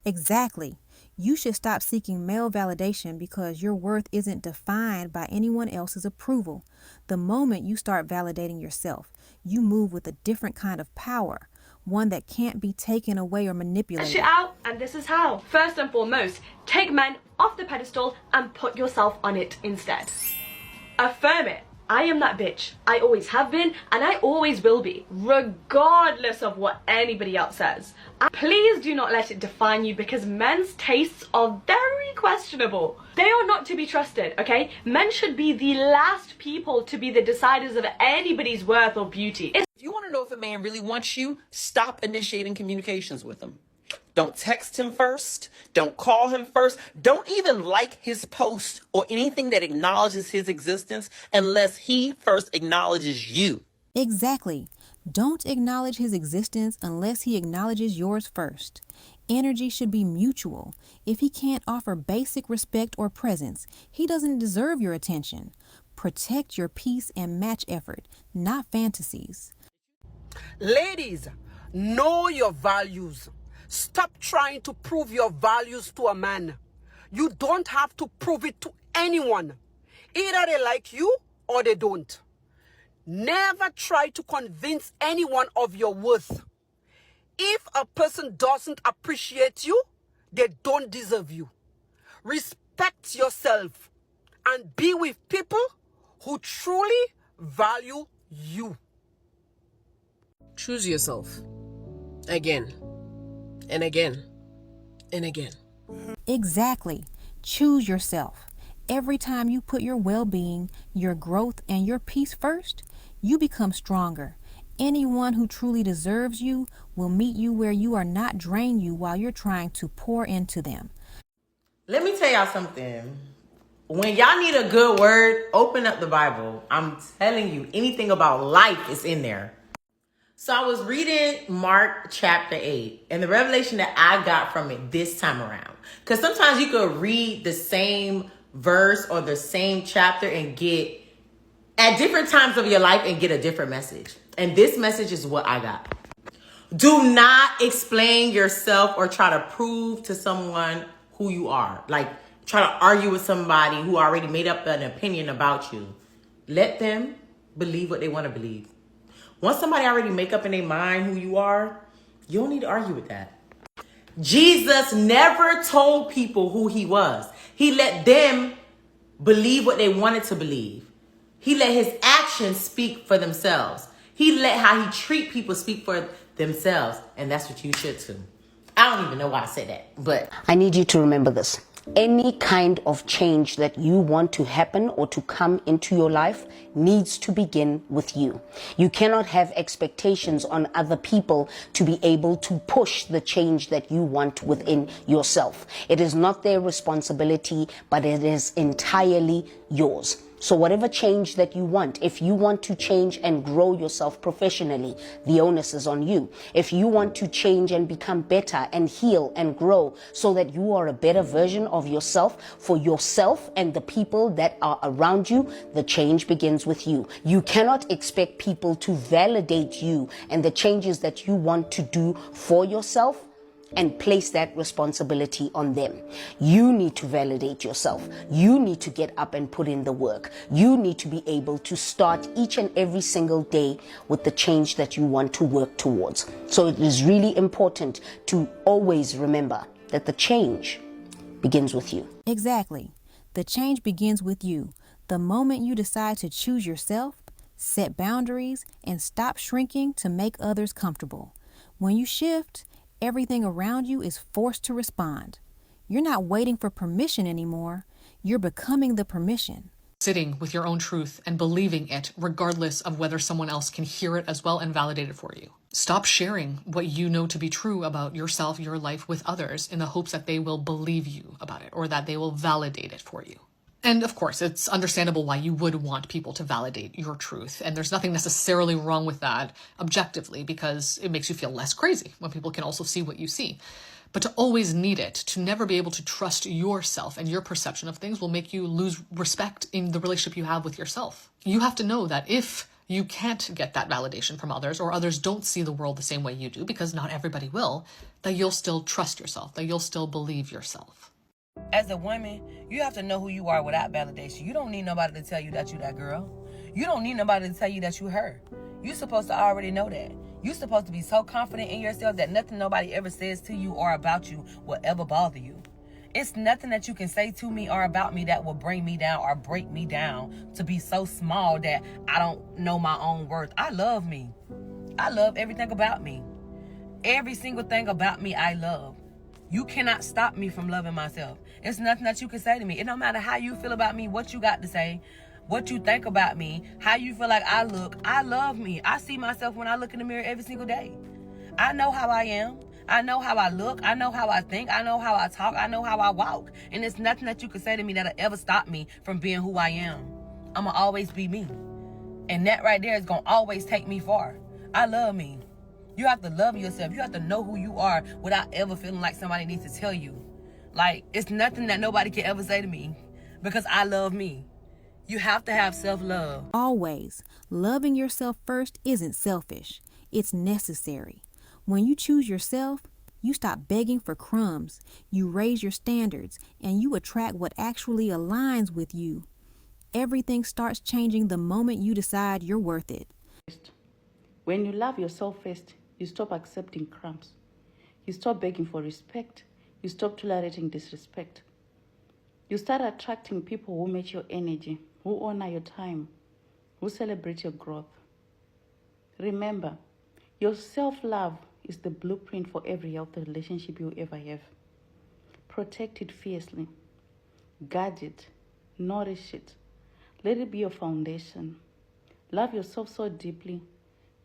Exactly. You should stop seeking male validation because your worth isn't defined by anyone else's approval. The moment you start validating yourself, you move with a different kind of power, one that can't be taken away or manipulated. Shit out, and this is how. First and foremost, take men off the pedestal and put yourself on it instead. Affirm it. I am that bitch. I always have been, and I always will be, regardless of what anybody else says. And please do not let it define you, because men's tastes are very questionable. They are not to be trusted, okay? Men should be the last people to be the deciders of anybody's worth or beauty. If you want to know if a man really wants you, stop initiating communications with him. Don't text him first. Don't call him first. Don't even like his post or anything that acknowledges his existence unless he first acknowledges you. Exactly. Don't acknowledge his existence unless he acknowledges yours first. Energy should be mutual. If he can't offer basic respect or presence, he doesn't deserve your attention. Protect your peace and match effort, not fantasies. Ladies, know your values. Stop trying to prove your values to a man. You don't have to prove it to anyone. Either they like you or they don't. Never try to convince anyone of your worth. If a person doesn't appreciate you, they don't deserve you. Respect yourself and be with people who truly value you. Choose yourself. Again. And again. And again. Exactly. Choose yourself. Every time you put your well-being, your growth, and your peace first, you become stronger. Anyone who truly deserves you will meet you where you are, not drain you while you're trying to pour into them. Let me tell y'all something. When y'all need a good word, open up the Bible. I'm telling you, anything about life is in there. So I was reading Mark chapter 8, and the revelation that I got from it this time around. Because sometimes you could read the same verse or the same chapter and get, at different times of your life, and get a different message. And this message is what I got. Do not explain yourself or try to prove to someone who you are. Like, try to argue with somebody who already made up an opinion about you. Let them believe what they want to believe. Once somebody already make up in their mind who you are, you don't need to argue with that. Jesus never told people who he was. He let them believe what they wanted to believe. He let his actions speak for themselves. He let how he treat people speak for themselves. And that's what you should too. I don't even know why I said that, but I need you to remember this. Any kind of change that you want to happen or to come into your life needs to begin with you. You cannot have expectations on other people to be able to push the change that you want within yourself. It is not their responsibility, but it is entirely yours. So whatever change that you want, if you want to change and grow yourself professionally, the onus is on you. If you want to change and become better and heal and grow so that you are a better version of yourself for yourself and the people that are around you, the change begins with you. You cannot expect people to validate you and the changes that you want to do for yourself and place that responsibility on them. You need to validate yourself. You need to get up and put in the work. You need to be able to start each and every single day with the change that you want to work towards. So it is really important to always remember that the change begins with you. Exactly. The change begins with you. The moment you decide to choose yourself, set boundaries, and stop shrinking to make others comfortable. When you shift, everything around you is forced to respond. You're not waiting for permission anymore. You're becoming the permission. Sitting with your own truth and believing it, regardless of whether someone else can hear it as well and validate it for you. Stop sharing what you know to be true about yourself, your life with others in the hopes that they will believe you about it or that they will validate it for you. And of course, it's understandable why you would want people to validate your truth. And there's nothing necessarily wrong with that objectively because it makes you feel less crazy when people can also see what you see. But to always need it, to never be able to trust yourself and your perception of things will make you lose respect in the relationship you have with yourself. You have to know that if you can't get that validation from others, or others don't see the world the same way you do, because not everybody will, that you'll still trust yourself, that you'll still believe yourself. As a woman, you have to know who you are without validation. You don't need nobody to tell you that you that girl. You don't need nobody to tell you that you her. You're supposed to already know that. You're supposed to be so confident in yourself that nothing nobody ever says to you or about you will ever bother you. It's nothing that you can say to me or about me that will bring me down or break me down to be so small that I don't know my own worth. I love me. I love everything about me. Every single thing about me, I love. You cannot stop me from loving myself. It's nothing that you can say to me. It don't matter how you feel about me, what you got to say, what you think about me, how you feel like I look. I love me. I see myself when I look in the mirror every single day. I know how I am. I know how I look. I know how I think. I know how I talk. I know how I walk. And it's nothing that you can say to me that'll ever stop me from being who I am. I'm going to always be me. And that right there is going to always take me far. I love me. You have to love yourself. You have to know who you are without ever feeling like somebody needs to tell you. Like, it's nothing that nobody can ever say to me because I love me. You have to have self-love. Always, loving yourself first isn't selfish. It's necessary. When you choose yourself, you stop begging for crumbs, you raise your standards, and you attract what actually aligns with you. Everything starts changing the moment you decide you're worth it. When you love yourself first, you stop accepting crumbs. You stop begging for respect. You stop tolerating disrespect. You start attracting people who match your energy, who honor your time, who celebrate your growth. Remember, your self-love is the blueprint for every healthy relationship you ever have. Protect it fiercely. Guard it. Nourish it. Let it be your foundation. Love yourself so deeply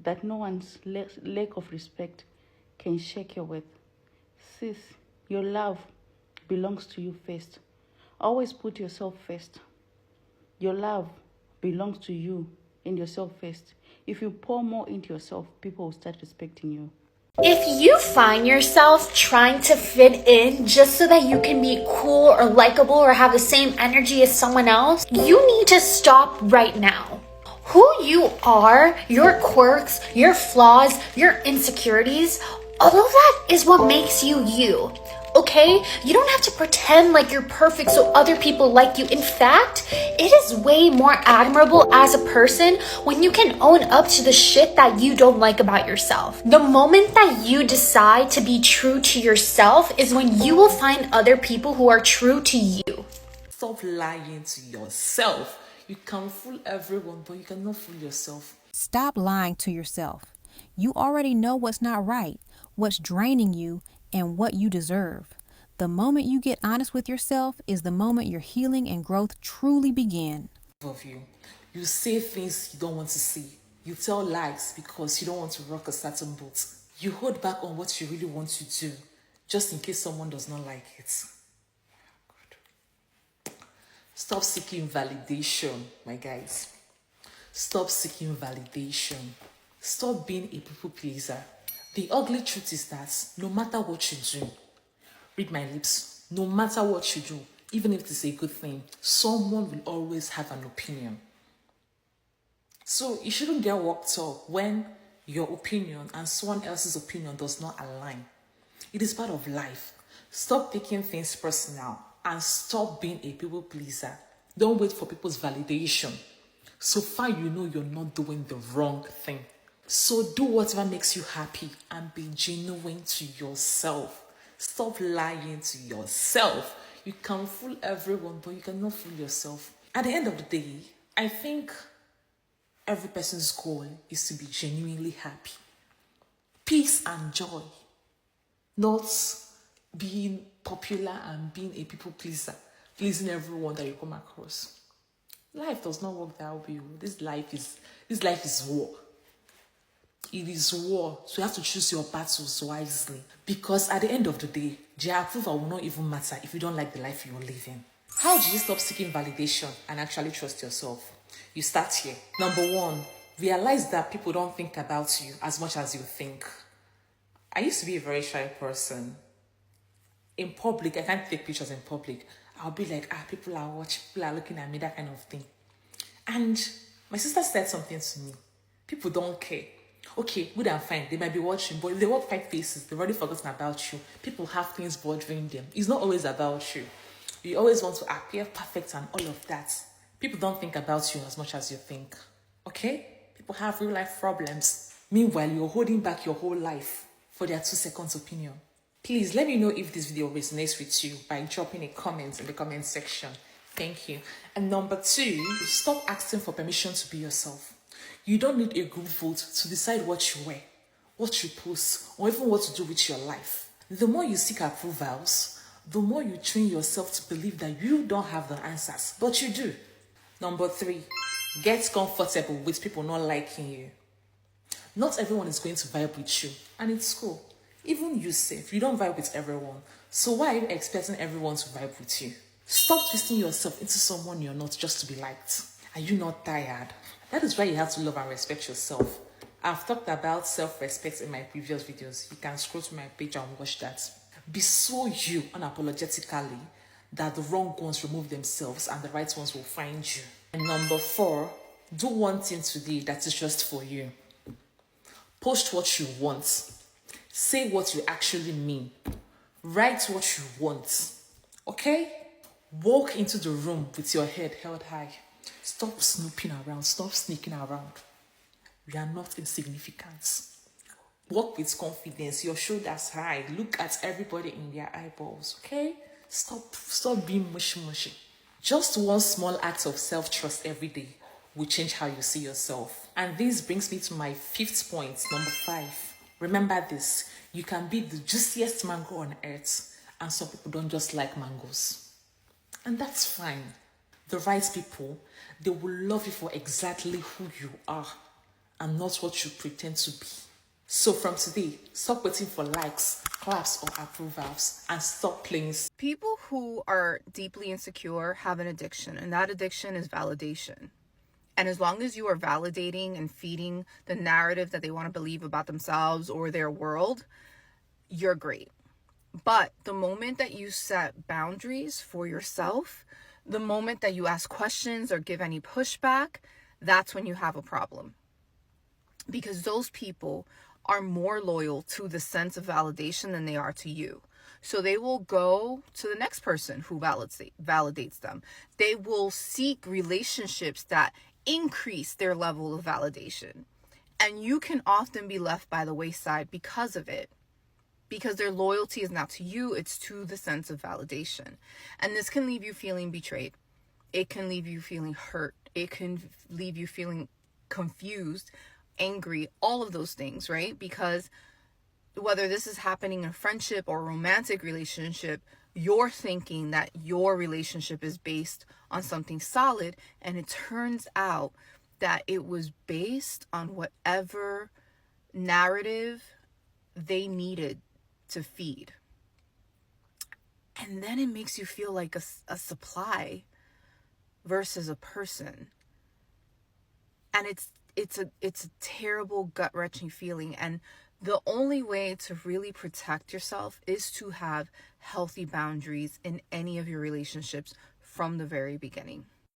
that no one's lack of respect can shake your worth. Sis, your love belongs to you first. Always put yourself first. Your love belongs to you and yourself first. If you pour more into yourself, people will start respecting you. If you find yourself trying to fit in just so that you can be cool or likable or have the same energy as someone else, you need to stop right now. Who you are, your quirks, your flaws, your insecurities, all of that is what makes you you. Okay? You don't have to pretend like you're perfect so other people like you. In fact, it is way more admirable as a person when you can own up to the shit that you don't like about yourself. The moment that you decide to be true to yourself is when you will find other people who are true to you. Stop lying to yourself. You can fool everyone, but you cannot fool yourself. Stop lying to yourself. You already know what's not right, what's draining you, and what you deserve. The moment you get honest with yourself is the moment your healing and growth truly begin. Of you. You say things you don't want to see. You tell lies because you don't want to rock a certain boat. You hold back on what you really want to do, just in case someone does not like it. Stop seeking validation, my guys. Stop seeking validation. Stop being a people pleaser. The ugly truth is that no matter what you do, read my lips, no matter what you do, even if it's a good thing, someone will always have an opinion. So you shouldn't get worked up when your opinion and someone else's opinion does not align. It is part of life. Stop taking things personal and stop being a people pleaser. Don't wait for people's validation. So far you know you're not doing the wrong thing. So do whatever makes you happy and be genuine to yourself. Stop lying to yourself. You can fool everyone, but you cannot fool yourself. At the end of the day, I think every person's goal is to be genuinely happy. Peace and joy. Not being popular and being a people pleaser, pleasing everyone that you come across. Life does not work that way. This life is war. It is war, so you have to choose your battles wisely. Because at the end of the day, their approval will not even matter if you don't like the life you're living. How do you stop seeking validation and actually trust yourself? You start here. Number 1, realize that people don't think about you as much as you think. I used to be a very shy person. In public, I can't take pictures in public. I'll be like, people are watching, people are looking at me, that kind of thing. And my sister said something to me. People don't care. Okay, good and fine. They might be watching, but if they watch 5 faces, they've already forgotten about you. People have things bothering them. It's not always about you. You always want to appear perfect and all of that. People don't think about you as much as you think. Okay? People have real life problems. Meanwhile, you're holding back your whole life for their 2 seconds opinion. Please let me know if this video resonates with you by dropping a comment in the comment section. Thank you. And number 2, stop asking for permission to be yourself. You don't need a group vote to decide what you wear, what you post, or even what to do with your life. The more you seek approvals, the more you train yourself to believe that you don't have the answers, but you do. Number 3, get comfortable with people not liking you. Not everyone is going to vibe with you, and it's cool. Even you self, you don't vibe with everyone. So why are you expecting everyone to vibe with you? Stop twisting yourself into someone you're not just to be liked. Are you not tired? That is why you have to love and respect yourself. I've talked about self-respect in my previous videos. You can scroll to my page and watch that. Be so you unapologetically that the wrong ones remove themselves and the right ones will find you. And number 4, do one thing today that is just for you. Post what you want. Say what you actually mean. Write what you want. Okay? Walk into the room with your head held high. Stop snooping around. Stop sneaking around. You are not insignificant. Walk with confidence. Your shoulders high. Look at everybody in their eyeballs. Okay? Stop being mushy. Just one small act of self-trust every day will change how you see yourself. And this brings me to my 5th point, number 5. Remember this. You can be the juiciest mango on earth, and some people don't just like mangoes. And that's fine. The right people, they will love you for exactly who you are and not what you pretend to be. So from today, stop waiting for likes, claps, or approvals, and stop playing. People who are deeply insecure have an addiction, and that addiction is validation. And as long as you are validating and feeding the narrative that they want to believe about themselves or their world, you're great. But the moment that you set boundaries for yourself, the moment that you ask questions or give any pushback, that's when you have a problem. Because those people are more loyal to the sense of validation than they are to you. So they will go to the next person who validates them. They will seek relationships that increase their level of validation. And you can often be left by the wayside because of it. Because their loyalty is not to you, it's to the sense of validation. And this can leave you feeling betrayed. It can leave you feeling hurt. It can leave you feeling confused, angry, all of those things, right? Because whether this is happening in a friendship or a romantic relationship, you're thinking that your relationship is based on something solid, and it turns out that it was based on whatever narrative they needed to feed. And then it makes you feel like a supply versus a person. And it's a terrible gut-wrenching feeling. And the only way to really protect yourself is to have healthy boundaries in any of your relationships from the very beginning.